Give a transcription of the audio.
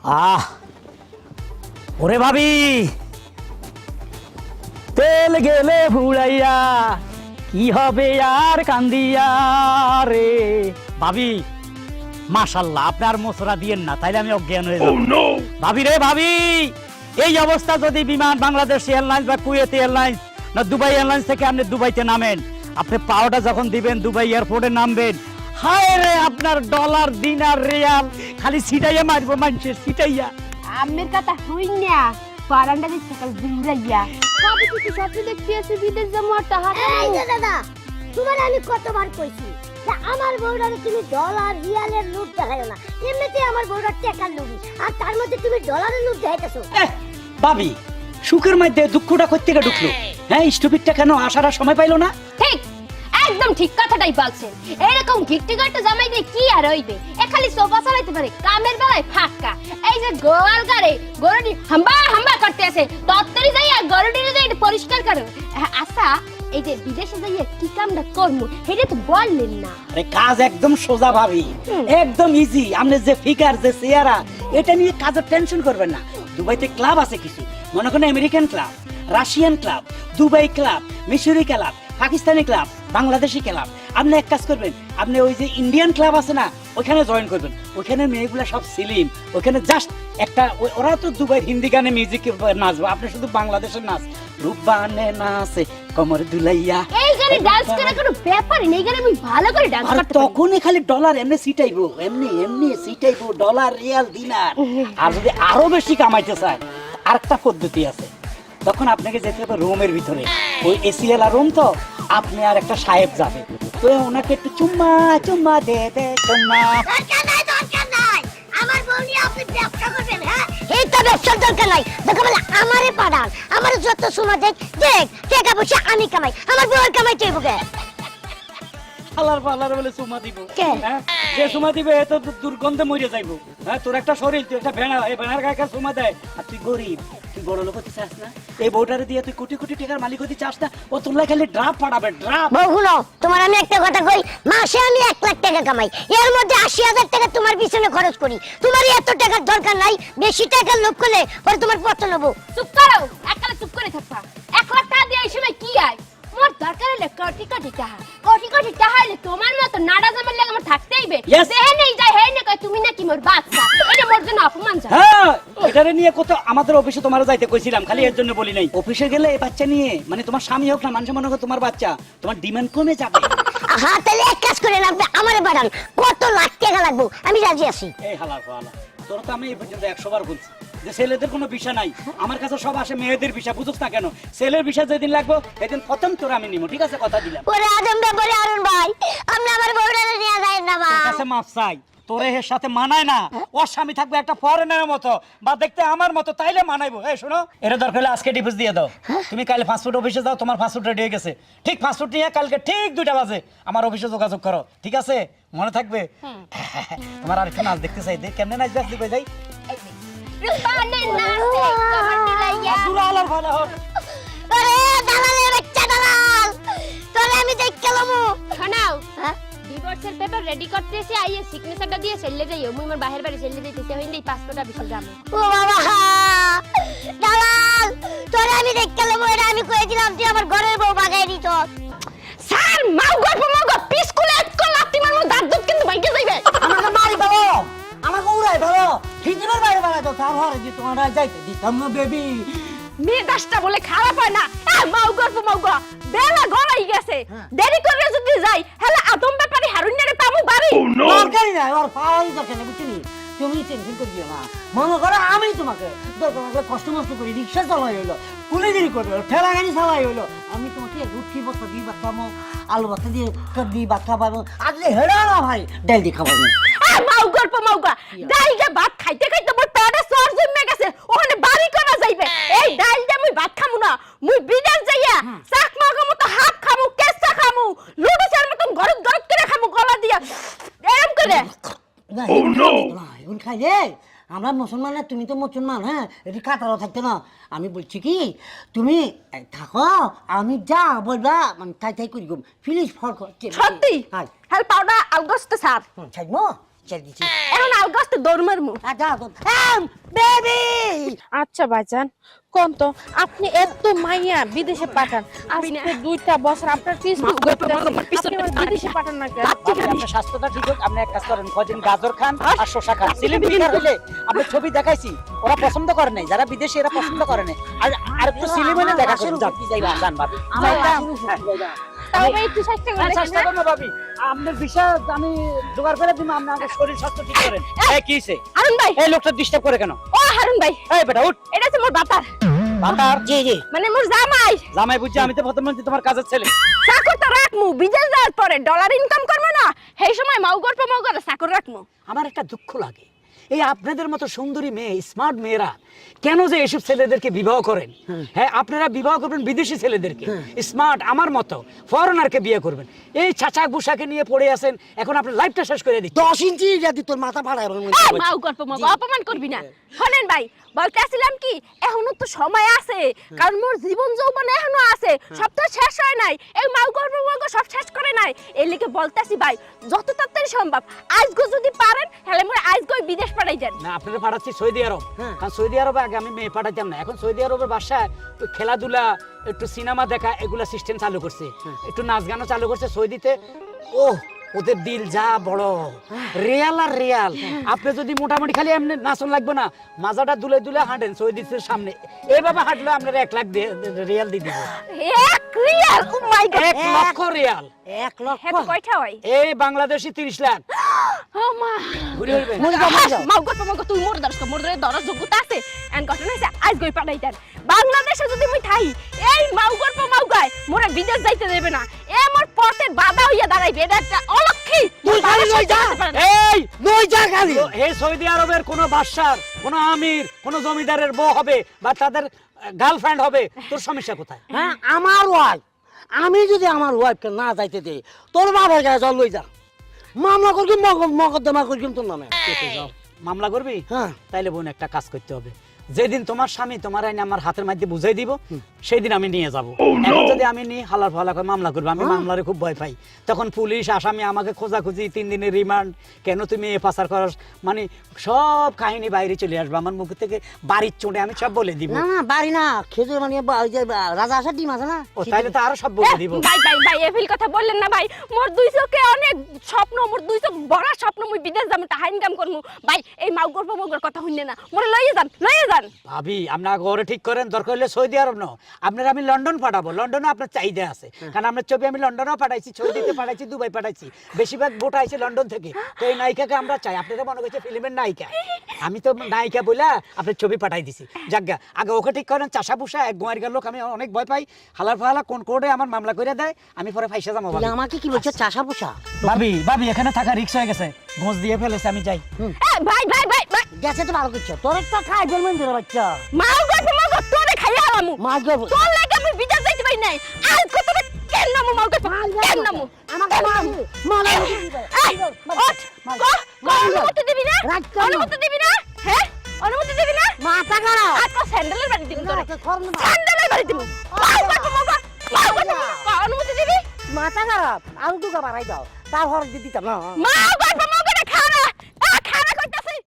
আহ ওরে ভাবি তেল গেলে ভুড়াইয়া কি হবে আর কান্দিয়া রে ভাবি মাশাআল্লাহ আপনার মশরা দিয়েন না তাইলে আমি অজ্ঞান হয়ে যাব ভাবি রে ভাবি এই অবস্থা যদি বিমান বাংলাদেশ এয়ারলাইন্স বা কুয়েত এয়ারলাইন্স না দুবাই এয়ারলাইন্স থেকে আপনি দুবাইতে নামেন আপনি পাওয়াটা যখন দিবেন দুবাই এয়ারপোর্টে নামবেন হায় রে আপনার ডলার দিনার রিয়াল খালি ছিটাইয়া মারবো মানুষের ছিটাইয়া আমের কথা হই না বারান্দা দিয়ে সকাল বিন্দাইয়া কবে থেকে স্বপ্ন দেখতে আছে বিদেশ যাবো আর টাকা এই যে দাদা তোমার আমি কতবার কইছি যে আমার বউরারে তুমি ডলার রিয়ালের নোট দেখাইও না এমনিতে আমার বউরা টাকার লোভী আর তার মধ্যে তুমি ডলারের নোট দেখাইতেছো ভাবি সুখের মধ্যে দুঃখটা কই থেকে ঢুকলো হ্যাঁ স্টুপিডটা কেন আসার আর সময় পাইলো না ঠিক একদম ঠিক কথাটাই বলছেন এরকম গিট্টি গট্টি জামাই দিয়ে কি আর হইবে এ খালি সোফা চালাইতে পারে কামের বেলায় ফাঁকা এই যে গোয়াল গারে গরুটি হাম্বা হাম্বা করতে আছে তত্তরি যাইয়া গরুটিরে যাই পরিষ্কার করো আচ্ছা এই যে বিদেশে যাইয়া কি কামটা করমু এটা তো বললেন না আরে কাজ একদম সোজা ভাবি একদম ইজি আপনি যে ফিগার যে চেহারা এটা নিয়ে কাজের টেনশন করবেন না দুবাইতে ক্লাব আছে কিছু মনে করেন American club Russian club Dubai club মিশরি club Pakistani club Bangladeshi club আপনি এক কাজ করবেন আপনি ওই যে ইন্ডিয়ান ক্লাব আছে না ওখানে জয়েন করবেন ওখানে মেয়েগুলা সব সিলিম ওখানে জাস্ট একটা ওরা তো দুবাই হিন্দি গানে মিউজিক নাচবে আপনি শুধু বাংলাদেশের নাচ রূপবানে নাচে কমর দুলাইয়া এই গানে ডান্স করা কোনো ব্যাপারই নেই গানে আমি ভালো করে ডান্স আর করতে পারি তখনই খালি ডলার এমনি সিটাইবো এমনি সিটাইবো ডলার রিয়াল দিনার আর যদি আরো বেশি কামাইতে চায় আরেকটা পদ্ধতি আছে তখন আপনাকে যেতে হবে রুমের ভিতরে ওই এসি এলা রুম তো আপনি আর একটা সাহেব যাবে তো ওনাকে একটু চুম্মা দে চুম্মা দরকার নাই আমার বউ নিয়ে আপনি ব্যবসা করবেন হ্যাঁ এই তো ব্যবসার দরকার নাই দেখো বলে আমারে পাড়ান আমার যত সময় দেখ টাকা পয়সা আমি কামাই আমার বউয়ের কামাই চাইবো কে পালার বলে চুমা দিব কে? হ্যাঁ? যে চুমা দিবে এ তো দুর্গন্ধে মরে যাইবো হ্যাঁ তোর একটা শরীর তুই একটা ভেড়া এই ভেড়ার গায়ে চুমা দেয় আর তুই গরিব তুই বড় লোক হতে চাস না এই বউটারে দিয়ে তুই কোটি কোটি টাকার মালিক হতে চাস না ও তোর লাই খালি ড্রাফ পাঠাবে ড্রাফ বউ শুনো তোমার আমি একটা কথা কই মাসে আমি 1 লাখ টাকা কামাই এর মধ্যে 80,000 টাকা তোমার পিছনে খরচ করি তোমার এত টাকার দরকার নাই বেশি টাকার লোভ করলে পরে তোমার পতন হবো চুপ করো একলা চুপ করে থাকবা 1 লাখ টাকা দিয়ে এই সময় কি আয় মোর দরকার হলে কোটি কোটি টাকা হলে তোমার মতো নাড়া জামার লাগে আমার থাকতে হইবে Yes. দেহে নেই যায় হে না কয় তুমি নাকি মোর বাচ্চা এটা মোর জন্য অপমান যায় হ্যাঁ এটারে নিয়ে কত আমাদের অফিসে তোমার যাইতে কইছিলাম খালি এর জন্য বলি নাই অফিসে গেলে এই বাচ্চা নিয়ে মানে তোমার স্বামী হোক না মানুষ মনে হোক তোমার বাচ্চা তোমার ডিমান্ড কমে যাবে হ্যাঁ তাহলে এক কাজ করে আপনি আমারে বাড়ান কত লাখ টাকা লাগবে আমি রাজি আছি এই হালার ফালা তোর তো আমি এই পর্যন্ত 100 বার বলছি যে ছেলেদের কোনো বিষয় নাই আমার কাছে সব আসে মেয়েদের বিষয় বুঝছ না কেন ছেলের বিষয় যেদিন লাগবে সেদিন প্রথম তোর আমি নিব ঠিক আছে কথা দিলাম ওরে আজম ব্যাপারে আরুন ভাই আপনি আমার বউরারে নিয়ে যায় না তোর ভাই কাছে মাপ চাই তোরে এর সাথে মানায় না ওর স্বামী থাকবে একটা ফরেনারের মতো বা দেখতে আমার মতো তাইলে মানাইবো এই শোনো এটা দরকার হলে আজকে ডিভোর্স দিয়ে দাও তুমি কাল ফাস্টফুড অফিসে যাও তোমার ফাস্টফুড রেডি হয়ে গেছে ঠিক ফাস্টফুড নিয়ে কালকে ঠিক 2টা বাজে আমার অফিসে যোগাযোগ করো ঠিক আছে মনে থাকবে তোমার আরেকটা নাচ দেখতে চাই দেখ কেমনে নাচবে আজকে কই যাই রূপানে নাচে কমর দিলাইয়া আব্দুল আলার ভালো হোক আরে দালালের বাচ্চা দালাল তোরে আমি দেখ কেলামু শোনাও হ্যাঁ ডিভোর্সের পেপার রেডি করতেছি আইয়ে সিগনেচারটা দিয়ে চলে যাইও মুই মোর বাহির বাড়ি চলে যাইতেছি হইলেই পাসপোর্ট অফিসে যাবো ও বাবা দালাল তোরে আমি দেখ কেলামু এটা আমি কই দিলাম তুই আমার ঘরের বউ বাগাই দিত স্যার মাউ গল্প পিসকুলে এক কল লাত্তি মারমু দাঁত দুধ কিন্তু বাইকে যাইবে আমাকে মারি ভালো আমাকে উড়াই ভালো হিজনের বাইরে বাড়াই তো তার ঘরে যে তোমার যাইতে দিতাম না বেবি মেজাজটা বলে খারাপ হয় না মাউ গল্প বেলা গড়াই গেছে দেরি করে যদি যাই হেলে আদম ব্যাপারে হারুন্যারে পামু বাড়ি দরকারই নাই ওর পাওয়াই দরকার নেই বুঝলি তুমি টেনশন করিও না মনে করো আমি তোমাকে দরকার লাগলে কষ্ট মষ্ট করি রিক্সা চালাই হইলো কুলিগিরি করবে ঠেলা গাড়ি চালাই হইলো আমি তোমাকে রুটি বস্তা দিয়ে বা খাবো আলু বস্তা দিয়ে বা খাবো আজ হেরা না ভাই ডাল দিয়ে খাবো মাউ গল্প ডাইলে ভাত খাইতে খাইতে মোর পেটে সর জমে গেছে ওখানে বাড়ি করা যাইবে এই ডাইল দিয়ে মুই ভাত খামু না মুই বিদেশ যাইয়া চাকমা খামু তো হাত খামু কেসা খামু লুডুসের মতন গরদ করে খামু গলা দিয়া এরম করে এখন খাই রে আমরা মুসলমান না তুমি তো মুসলমান হ্যাঁ এটি কাতারও থাকতে না আমি বলছি কি তুমি থাকো আমি যা বলবা মানে তাই করি গো ফিনিশ ফল সত্যি হ্যাঁ পাউডার আলগস্ত স্যার ছাইমো ছেড়ে দিচ্ছি এখন আলগাস্তে দৌড় মারমু। বেবি আচ্ছা ভাইজান কোন তো আপনি এত মাইয়া বিদেশে পাঠান আজকে 2টা বছর আপনার ফেসবুক আপনি আমার বিদেশে পাঠান না কেন? ভাবি, আপনার স্বাস্থ্যটা ঠিক হোক, আপনি এক কাজ করেন, কদিন গাজর খান আর শসা খান। সিলিম হইলে আপনি ছবি দেখাইছি, ওরা পছন্দ করে নাই, যারা বিদেশে এরা পছন্দ করে নাই। আর একটু সিলিম হইলে দেখা করুন, যাচ্ছি যাইবা জান ভাবি। তাও ভাই একটু চেষ্টা করে দেখেন চেষ্টা না? করবো ভাবি, আপনার বিষয় আমি জোগাড় করে দিব, আপনি আমাদের শরীর স্বাস্থ্য ঠিক করেন। এই কি হইছে? হারুন ভাই, এই লোকটা ডিস্টার্ব করে কেন? ও হারুন ভাই, এই বেটা উঠ। এটা হচ্ছে মোর বাপার, বাতার জি জি মানে মোর জামাই। জামাই বুঝছি, আমি তো প্রধানমন্ত্রী তোমার কাজের ছেলে। চাকর তো রাখমু, বিদেশ যাওয়ার পরে ডলার ইনকাম করবো না, সেই সময় মাউগর পা মাউগর চাকর রাখমু। আমার একটা দুঃখ লাগে, এই আপনাদের মতো সুন্দরী মেয়ে, স্মার্ট মেয়েরা কেন যে এসব ছেলেদেরকে বিবাহ করেন? হ্যাঁ, আপনারা বিবাহ করবেন বিদেশি ছেলেদেরকে, স্মার্ট আমার মতো ফরেনারকে বিয়ে করবেন। এই চাচা বুসাকে নিয়ে পড়ে আছেন, এখন আপনার লাইফটা শেষ করে দিচ্ছেন। 10 ইঞ্চি যদি তোর মাথা ফাড়ায় মাউগর পা মাউগর অপমান করবি না। শোনেন ভাই, বলতে আসছিলাম কি, এখনো তো সময় আছে, কারণ মোর জীবন যৌবন এখনো আছে, সব তো শেষ হয় নাই। এই মাউগর পা মাউগর সব শেষ করে নাই। এই লিগে বলতেছি ভাই, যত তাড়াতাড়ি সম্ভব আজগো যদি পারেন তাহলে মোর আজগো বিদেশ পাঠাই দেন। না, আপনারা পাঠাচ্ছি সৌদি আরব, কারণ সৌদি আরবে আগে আমি মেয়ে পাঠাতাম না, এখন সৌদি আরবের বাসায় ওই খেলাধুলা, একটু সিনেমা দেখা, এগুলা সিস্টেম চালু করছে, একটু নাচ গানও চালু করছে সৌদিতে। ও ওদের দিল যা বড়, রিয়াল আর রিয়াল। আপনি যদি মোটামুটি খালি এমনি নাচন লাগবে না, মাজাটা দুলে দুলে হাঁটেন সৌদিদের সামনে, এইভাবে হাঁটলে আপনারা 1 লাখ রিয়াল দিয়ে দিব। 1 রিয়াল, ও মাই গড, 1 লক্ষ রিয়াল। 1 লক্ষ হেত কয়টা হয়? এই বাংলাদেশি 30 লাখ। ও মা, ঘুরে হইবে। মাউগর পা মাউগর তুই মোর দরস মোর দরস যোগ্যতা আছে, এন্ড ঘটনা হইছে আজগোই পাঠাই দেন। বাংলাদেশে যদি মুই থাই, এই মাউগর পা মাউগায় মোরে বিদেশ যাইতে দেবে না, এ মোর পথে বাধা হইয়া দাঁড়াইবে। এটা একটা অলক্ষী। তুই খালি লই যা, এই লই যা খালি। তো এই সৌদি আরবের কোন বাদশার, কোন আমির, কোন জমিদারের বউ হবে বা তাদের গার্লফ্রেন্ড হবে, তোর সমস্যা কোথায়? হ্যাঁ, আমার ওয়াইফ, আমি যদি আমার ওয়াইফকে না যাইতে দেই, তোর বাবার গায়ে জল লই যা, মামলা করবি, মকদ্দমা করবি তোর নামে। মামলা করবি? হ্যাঁ। তাইলে বোন একটা কাজ করতে হবে, যেদিন তোমার স্বামী তোমার আইনে আমার হাতের মধ্যে বুঝাই দিব, সেই দিন আমি নিয়ে যাব। এখন যদি আমি নিয়ে হালার ফালা করে মামলা করবো, আমি মামলারে খুব ভয় পাই। তখন পুলিশ আসামি আমাকে খোঁজাখুঁজি, 3 দিনের রিমান্ড, কেন তুমি এ পাচার করাস, মানে সব কাহিনী বাইরে চলে আসবে আমার মুখ থেকে, বাড়ির চোটে আমি সব বলে দিব। না না, বাড়ি না, খেজুর মানে ওই যে রাজা আসার ডিম আছে না, ও তাইলে তো আরো সব বলে দিব। ভাই ভাই ভাই, এফিল কথা বললেন না ভাই, মোর 2 চোখে অনেক স্বপ্ন, মোর 2 চোখ বড় স্বপ্ন, মুই বিদেশ যাম, টাকা ইনকাম করমু। ভাই এই মাউগর পা মাউগর কথা হইনে না, মোরে লইয়ে যান, লইয়ে যান। ভাবি, আপনার ঘরে ঠিক করেন, দরকার হলে সৌদি আরব না, আপনার আমি লন্ডন পাঠাবো। লন্ডনে আপনার চাহিদা আছে, কারণ আপনার ছবি আমি লন্ডনেও পাঠাইছি, সৌদিতে পাঠাইছি, দুবাই পাঠাইছি, বেশিরভাগ ভোট আইছে লন্ডন থেকে। তো এই নায়িকাকে আমরা চাই, আপনারা মনে করছে ফিল্মের নায়িকা, আমি তো নায়িকা বলে আপনার ছবি পাঠাই দিছি। যাজ্ঞা, আগে ওকে ঠিক করেন, চাষা পুষা এক গোয়ার লোক, আমি অনেক ভয় পাই, হালার ফালা কোন কোর্টে আমার মামলা করে দেয়, আমি পরে ফাইসা যাবো। তুই আমাকে কি বলছো, চাষা পোষা? ভাবি ভাবি, এখানে থাকা রিক্স হয়ে গেছে, ঘোষ দিয়ে ফেলেছে, আমি যাই। ভাই ভাই ভাই ভাই, গেছে তো ভালো করছো, তোর একটা খাই বলবেন তোর বাচ্চা মাউগর পা মাউগর তোরে খাইয়া আলামু, মাছ ধরবো। তোর লাগে আমি বিদেশ যাইতে পারি নাই। আজ কত কেন নামু মাউগর পা, কেন নামু আমাকে মাল এই, ওঠ, অনুমতি দিবি না? অনুমতি দিবি না? হ্যাঁ, অনুমতি দিবি না? মাথা খারাপ। আজকে স্যান্ডেলের বাড়ি দিবি তোরে, আজকে খরচ না। স্যান্ডেলের বাড়ি দিবি। মাউগর পা মাউগর, মাউগর পা মাউগর, অনুমতি দিবি? মাথা খারাপ, আলু টুকা বাড়াই দাও, তার হর দিতাম না। মাউগর পা মাউগর